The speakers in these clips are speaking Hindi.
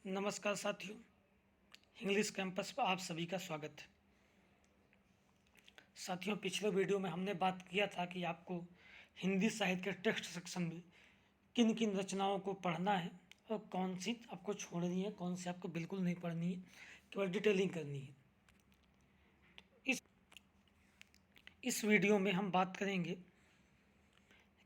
नमस्कार साथियों, इंग्लिश कैंपस पर आप सभी का स्वागत है। साथियों, पिछले वीडियो में हमने बात किया था कि आपको हिंदी साहित्य के टेक्स्ट सेक्शन में किन किन रचनाओं को पढ़ना है और कौन सी आपको छोड़नी है, कौन सी आपको बिल्कुल नहीं पढ़नी है, केवल डिटेलिंग करनी है। इस इस वीडियो में हम बात करेंगे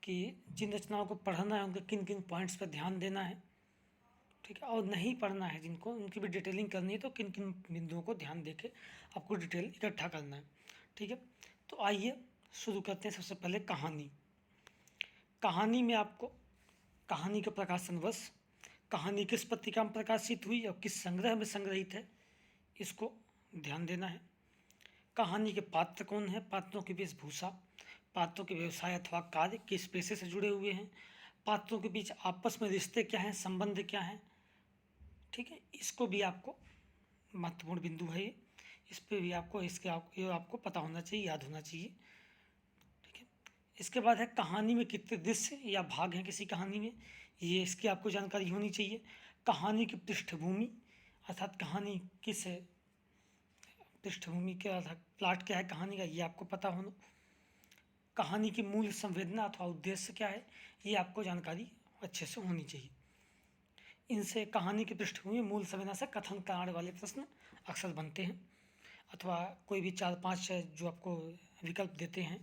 कि जिन रचनाओं को पढ़ना है उनके किन किन पॉइंट्स पर ध्यान देना है, ठीक है, और नहीं पढ़ना है जिनको, उनकी भी डिटेलिंग करनी है तो किन किन बिंदुओं को ध्यान देके आपको डिटेल इकट्ठा करना है, ठीक है। तो आइए शुरू करते हैं। सबसे पहले कहानी में आपको कहानी के प्रकाशनवश कहानी किस पत्रिका में प्रकाशित हुई और किस संग्रह में संग्रहित है, इसको ध्यान देना है। कहानी के पात्र कौन है, पात्रों की वेशभूषा, पात्रों के व्यवसाय अथवा कार्य किस पेशे से जुड़े हुए हैं, पात्रों के बीच आपस में रिश्ते क्या हैं, संबंध क्या हैं, ठीक है। इसको भी आपको महत्वपूर्ण बिंदु है ये, इस पर भी आपको ये आपको पता होना चाहिए, याद होना चाहिए, ठीक है। इसके बाद है कहानी में कितने दृश्य या भाग हैं किसी कहानी में, ये इसकी आपको जानकारी होनी चाहिए। कहानी की पृष्ठभूमि अर्थात कहानी किस पृष्ठभूमि के आधार प्लाट क्या है कहानी का, ये आपको पता होना। कहानी की मूल संवेदना अथवा उद्देश्य क्या है, ये आपको जानकारी अच्छे से होनी चाहिए। इनसे कहानी की पृष्ठभूमि मूल संवेदना से कथन कारण वाले प्रश्न अक्सर बनते हैं, अथवा कोई भी 4-5 जो आपको विकल्प देते हैं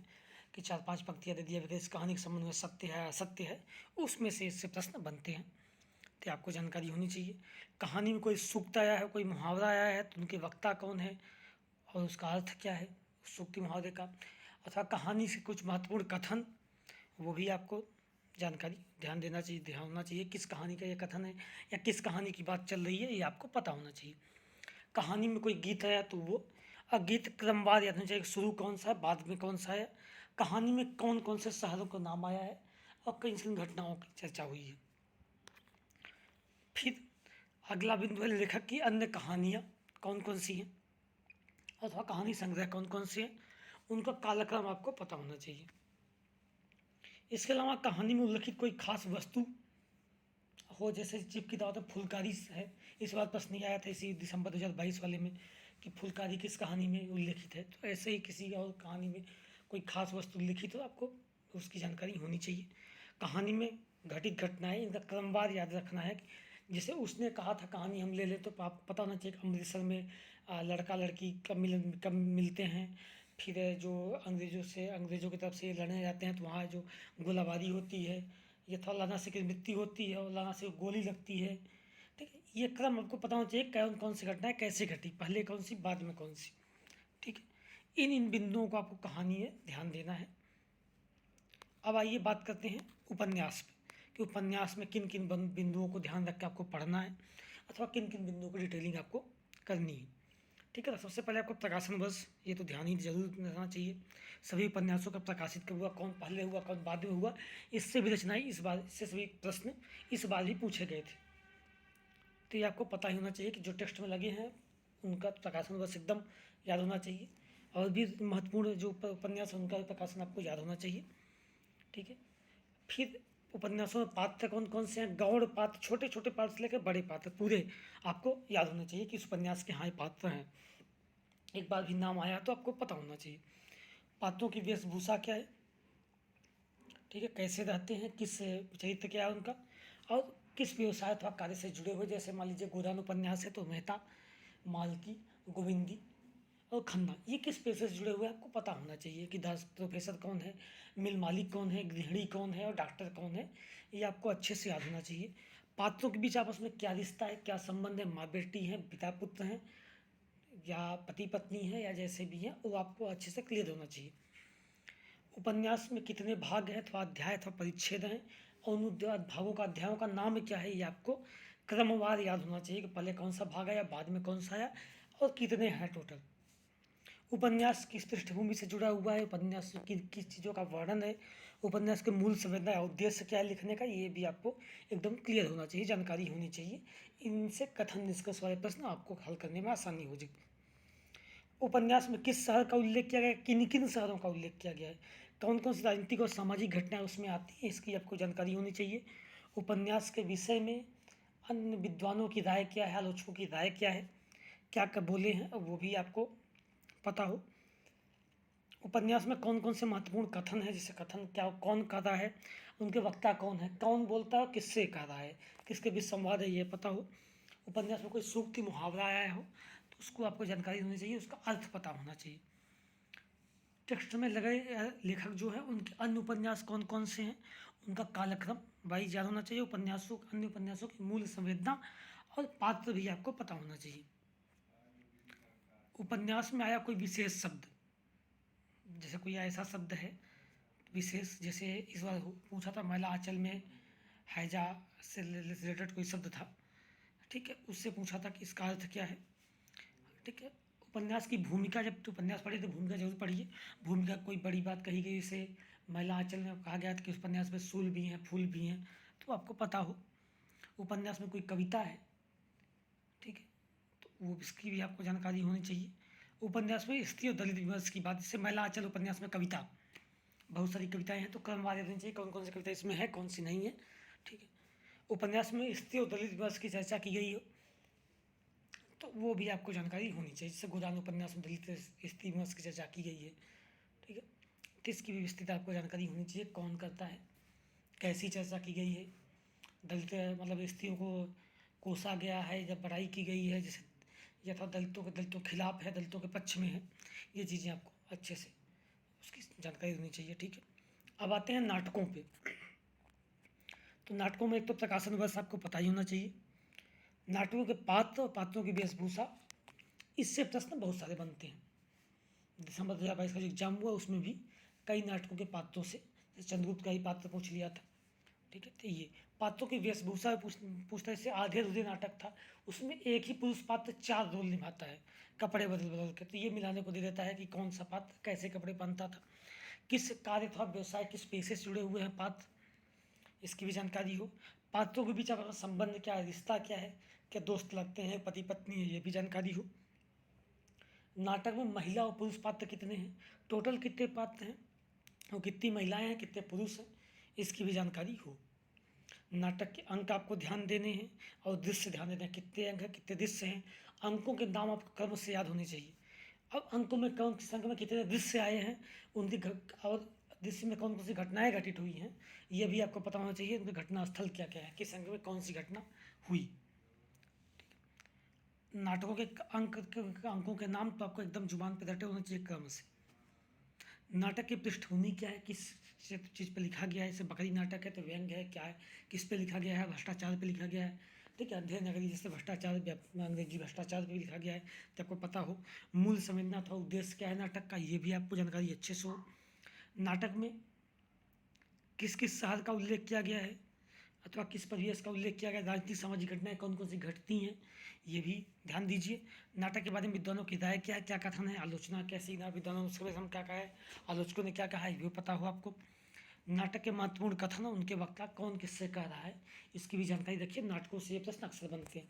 कि 4-5 पंक्तियाँ दे दिया इस कहानी के संबंध में सत्य है असत्य है, उसमें से इससे प्रश्न बनते हैं, तो आपको जानकारी होनी चाहिए। कहानी में कोई सूक्त आया है, कोई मुहावरा आया है तो उनके वक्ता कौन है और उसका अर्थ क्या है सूक्ति मुहावरे का, अथवा कहानी से कुछ महत्वपूर्ण कथन, वो भी आपको जानकारी ध्यान होना चाहिए किस कहानी का ये कथन है या किस कहानी की बात चल रही है, ये आपको पता होना चाहिए। कहानी में कोई गीत आया तो वो गीत क्रमवार याद होना चाहिए, शुरू कौन सा है बाद में कौन सा है, कहानी में कौन कौन से शहरों का नाम आया है और किन किन घटनाओं की चर्चा हुई है। फिर अगला बिंदु है लेखक की अन्य कहानियाँ कौन कौन सी हैं अथवा कहानी संग्रह कौन कौन से हैं, उनका कालक्रम आपको पता होना चाहिए। इसके अलावा कहानी में उल्लिखित कोई खास वस्तु हो, जैसे चिप की दावत में फुलकारी है, इस बार प्रश्न नहीं आया था इसी दिसंबर 2022 वाले में कि फुलकारी किस कहानी में उल्लिखित है, तो ऐसे ही किसी और कहानी में कोई खास वस्तु उल्लिखित हो आपको उसकी जानकारी होनी चाहिए। कहानी में घटित घटनाएं इनका क्रमवार याद रखना है, जैसे उसने कहा था कहानी हम ले लें तो आपको पता होना चाहिए कि अमृतसर में लड़का लड़की कब मिलते हैं, फिर जो अंग्रेज़ों की तरफ से लड़ने जाते हैं तो वहाँ जो गोलाबारी होती है, ये थोड़ा लाना से की मृत्यु होती है और लाना से गोली लगती है, ठीक है। ये क्रम आपको पता होना चाहिए कौन कौन सी घटनाएं कैसे घटी, पहले कौन सी बाद में कौन सी, ठीक है। इन बिंदुओं को आपको कहानी में ध्यान देना है। अब आइए बात करते हैं उपन्यास में कि उपन्यास में किन किन बिंदुओं को ध्यान रख के आपको पढ़ना है अथवा किन किन बिंदुओं की डिटेलिंग आपको करनी है, ठीक है। तो सबसे पहले आपको प्रकाशन वर्ष ये तो ध्यान ही जरूर रहना चाहिए, सभी उपन्यासों का प्रकाशित कब हुआ, कौन पहले हुआ कौन बाद में हुआ, इससे भी रचनाएं इस बार इससे सभी प्रश्न इस बार भी पूछे गए थे, तो ये आपको पता ही होना चाहिए कि जो टेक्स्ट में लगे हैं उनका प्रकाशन वर्ष एकदम याद होना चाहिए, और भी महत्वपूर्ण जो उपन्यास है उनका भी प्रकाशन आपको याद होना चाहिए, ठीक है। फिर उपन्यासों में पात्र कौन कौन से हैं, गौड़ पात्र, छोटे छोटे पात्र से लेकर बड़े पात्र पूरे आपको याद होना चाहिए कि इस उपन्यास के हाँ ये पात्र हैं, एक बार भी नाम आया तो आपको पता होना चाहिए। पात्रों की वेशभूषा क्या है, ठीक है, कैसे रहते हैं, किस चरित्र क्या है उनका, और किस व्यवसाय अथवा कार्य से जुड़े हुए, जैसे मान लीजिए गोदान उपन्यास है तो मेहता, मालती, गोविंदी और खन्ना, ये किस पेशे से जुड़े हुए हैं आपको पता होना चाहिए कि दास प्रोफेसर कौन है, मिल मालिक कौन है, गृहिणी कौन है और डॉक्टर कौन है, ये आपको अच्छे से याद होना चाहिए। पात्रों के बीच आपस में क्या रिश्ता है, क्या संबंध है, माँ बेटी हैं, पिता पुत्र हैं या पति पत्नी है या जैसे भी हैं, वो आपको अच्छे से क्लियर होना चाहिए। उपन्यास में कितने भाग हैं अथवा अध्याय अथवा परिच्छेद हैं और उन भागों का अध्यायों का नाम क्या है, ये आपको क्रमवार याद होना चाहिए कि पहले कौन सा भाग आया बाद में कौन सा आया और कितने हैं टोटल। उपन्यास किस पृष्ठभूमि से जुड़ा हुआ है, उपन्यास की किस चीज़ों का वर्णन है, उपन्यास के मूल संवेदना या उद्देश्य क्या है लिखने का, ये भी आपको एकदम क्लियर होना चाहिए, जानकारी होनी चाहिए। इनसे कथन निष्कर्ष वाले प्रश्न आपको हल करने में आसानी हो जाएगी। उपन्यास में किस शहर का उल्लेख किया गया है, किन किन शहरों का उल्लेख किया गया है, कौन कौन सी राजनीतिक और सामाजिक घटनाएं उसमें आती हैं, इसकी आपको जानकारी होनी चाहिए। उपन्यास के विषय में अन्य विद्वानों की राय क्या है, आलोचकों की राय क्या है, क्या क्या बोले हैं, वो भी आपको पता हो। उपन्यास में कौन कौन से महत्वपूर्ण कथन है, जैसे कथन क्या कौन कर रहा है, उनके वक्ता कौन है, कौन बोलता है और किससे कर रहा है, किसके बीच संवाद है, ये पता हो। उपन्यास में कोई सूक्ति मुहावरा आया हो तो उसको आपको जानकारी होनी चाहिए, उसका अर्थ पता होना चाहिए। टेक्स्ट में लगे लेखक जो है उनके अन्य उपन्यास कौन कौन से हैं, उनका कालक्रम वाइज याद होना चाहिए। उपन्यासों अन्य उपन्यासों की मूल संवेदना और पात्र भी आपको पता होना चाहिए। उपन्यास में आया कोई विशेष शब्द, जैसे कोई ऐसा शब्द है विशेष, जैसे इस बार पूछा था महिला आंचल में हैजा से रिलेटेड कोई शब्द था, ठीक है, उससे पूछा था कि इसका अर्थ क्या है, ठीक है। उपन्यास की भूमिका, जब तो उपन्यास पढ़िए तो भूमिका जरूर पढ़िए। भूमिका कोई बड़ी बात कही गई, जैसे महिला आंचल में कहा गया था कि उस उपन्यास में सूल भी हैं फूल भी हैं, तो आपको पता हो। उपन्यास में कोई कविता है, ठीक है, तो वो इसकी भी आपको जानकारी होनी चाहिए। उपन्यास में स्त्री और दलित विमर्श की बात, जैसे महिला आंचल उपन्यास में कविता, बहुत सारी कविताएं हैं, तो क्रमवार होनी चाहिए कौन कौन सी कविता इसमें है कौन सी नहीं है, ठीक है। उपन्यास में स्त्री और दलित विमर्श की चर्चा की गई हो तो वो भी आपको जानकारी होनी चाहिए, जैसे गोदान उपन्यास में दलित स्त्री विमर्श की चर्चा की गई है, ठीक है। तो इसकी भी विस्तृत आपको जानकारी होनी चाहिए, कौन करता है, कैसी चर्चा की गई है, दलित मतलब स्त्रियों को कोसा गया है जब बड़ाई की गई है, जैसे यथा दलितों के खिलाफ है, दलितों के पक्ष में है, ये चीज़ें आपको अच्छे से उसकी जानकारी होनी चाहिए, ठीक है। अब आते हैं नाटकों पे। तो नाटकों में एक तो प्रकाशन वर्ष आपको पता ही होना चाहिए, नाटकों के पात्र और पात्रों की वेशभूषा, इससे प्रश्न बहुत सारे बनते हैं। दिसंबर 2022 का जो एग्जाम हुआ उसमें भी कई नाटकों के पात्रों से, जैसे चंद्रगुप्त का ही पात्र पूछ लिया था, ठीक है। तो ये पात्रों की वेशभूषा पूछता है, जैसे आधे अधूरे नाटक था, उसमें एक ही पुरुष पात्र 4 रोल निभाता है कपड़े बदल बदल के, तो ये मिलाने को दे देता है कि कौन सा पात्र कैसे कपड़े पहनता था, किस कार्य अथवा व्यवसाय किस पेशे से जुड़े हुए हैं पात्र, इसकी भी जानकारी हो। पात्रों के बीच आपका संबंध क्या है, रिश्ता क्या है, क्या दोस्त लगते हैं, पति पत्नी है, ये भी जानकारी हो। नाटक में महिला और पुरुष पात्र कितने हैं, टोटल कितने पात्र हैं और कितनी महिलाएं हैं कितने पुरुष हैं, इसकी भी जानकारी हो। नाटक के अंक आपको ध्यान देने हैं और दृश्य ध्यान देने हैं, कितने अंक हैं कितने दृश्य हैं, अंकों के नाम आपको क्रम से याद होने चाहिए। अब अंकों में कौन किस अंक में कितने दृश्य आए हैं, उनकी और दृश्य में कौन कौन सी घटनाएं घटित हुई हैं, ये भी आपको पता होना चाहिए, उनके घटना स्थल क्या क्या है, किस अंक में कौन सी घटना हुई। नाटकों के अंकों के नाम तो आपको एकदम जुबान पे रटे होने चाहिए क्रम से। नाटक की पृष्ठभूमि क्या है, किस चीज़ पे लिखा गया है, जैसे बकरी नाटक है तो व्यंग्य है क्या है, किस पे लिखा गया है, भ्रष्टाचार पे लिखा गया है, ठीक है। अध्ययन नगरी जैसे भ्रष्टाचार, अंग्रेजी भ्रष्टाचार पे भी लिखा गया है, तो आपको पता हो। मूल संवेदना अथवा उद्देश्य क्या है नाटक का, ये भी आपको जानकारी अच्छे से हो। नाटक में किस किस शहर का उल्लेख किया गया है अथवा किस परिवेश का उल्लेख किया गया, राजनीतिक सामाजिक घटनाएं कौन कौन सी घटती हैं, ये भी ध्यान दीजिए। नाटक के बारे में विद्वानों की राय क्या है, क्या कथन है, आलोचना कैसी ना विद्वानों से हम क्या कहा है, आलोचकों ने क्या कहा है, ये भी पता हो आपको। नाटक के महत्वपूर्ण कथन, उनके वक्ता कौन किससे कह रहा है, इसकी भी जानकारी रखिए, नाटकों से ये प्रश्न अक्सर बनते हैं,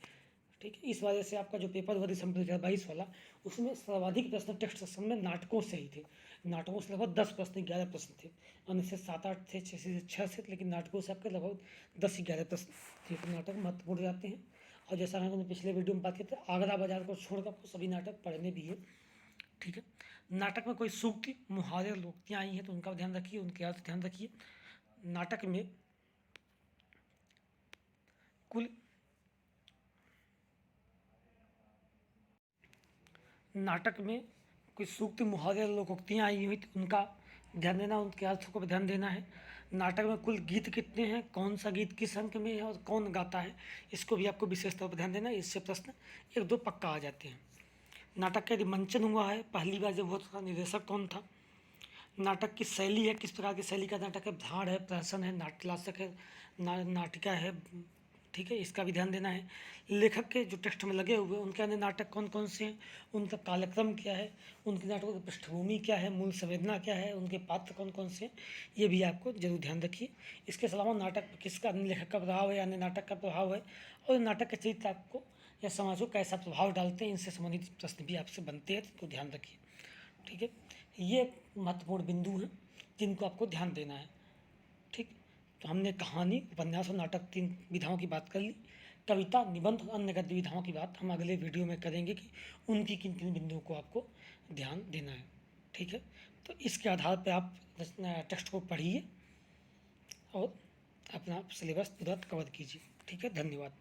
ठीक है। इस वजह से आपका जो पेपर हुआ दिसंबर 2022 वाला, उसमें सर्वाधिक प्रश्न टेक्स्ट सेक्शन में नाटकों से ही थे। नाटकों से लगभग 10 प्रश्न 11 प्रश्न थे, अन्य से 7-8 थे, 6 से, लेकिन नाटकों से आपके लगभग 10-11 प्रश्न थे। तो नाटक महत्वपूर्ण जाते हैं, और जैसा हमने पिछले वीडियो में बात की थी, आगरा बाजार को छोड़कर आपको सभी नाटक पढ़ने भी है, ठीक है। नाटक में कोई सूक्ति मुहावरे लोकोक्तियाँ आई हैं तो उनका ध्यान रखिए, उनके अर्थ ध्यान रखिए। नाटक में कुल नाटक में कोई सूक्ति मुहावरे लोकोक्तियाँ आई हुई तो उनका ध्यान देना, उनके अर्थों को भी ध्यान देना है। नाटक में कुल गीत कितने हैं, कौन सा गीत किस अंक में है और कौन गाता है, इसको भी आपको विशेष तौर पर ध्यान देना है, इससे प्रश्न 1-2 पक्का आ जाते हैं। नाटक का यदि मंचन हुआ है, पहली बार जब हुआ था, निर्देशक कौन था। नाटक की शैली है, किस प्रकार की शैली का नाटक है, भाड़ है, प्रहसन है, नाट्यलासक है, नाटिका है, ठीक है, इसका भी ध्यान देना है। लेखक के जो टेक्स्ट में लगे हुए उनके अन्य नाटक कौन कौन से हैं, उनका कालक्रम क्या है, उनके नाटकों की पृष्ठभूमि क्या है, मूल संवेदना क्या है, उनके पात्र कौन कौन से हैं, ये भी आपको जरूर ध्यान रखिए। इसके अलावा नाटक पर किसका, अन्य लेखक का प्रभाव है, अन्य नाटक का प्रभाव है, और नाटक के चरित्र आपको या समाज को कैसा प्रभाव डालते हैं, इनसे संबंधित प्रश्न भी आपसे बनते हैं, तो ध्यान रखिए, ठीक है। ये महत्वपूर्ण बिंदु हैं जिनको आपको ध्यान देना है, ठीक। तो हमने कहानी, उपन्यास और नाटक 3 विधाओं की बात कर ली। कविता, निबंध और अन्य गतिविधियों की बात हम अगले वीडियो में करेंगे कि उनकी किन किन बिंदुओं को आपको ध्यान देना है। ठीक है, तो इसके आधार पर आप टेक्स्ट को पढ़िए और अपना सिलेबस पूरा कवर कीजिए। ठीक है, धन्यवाद।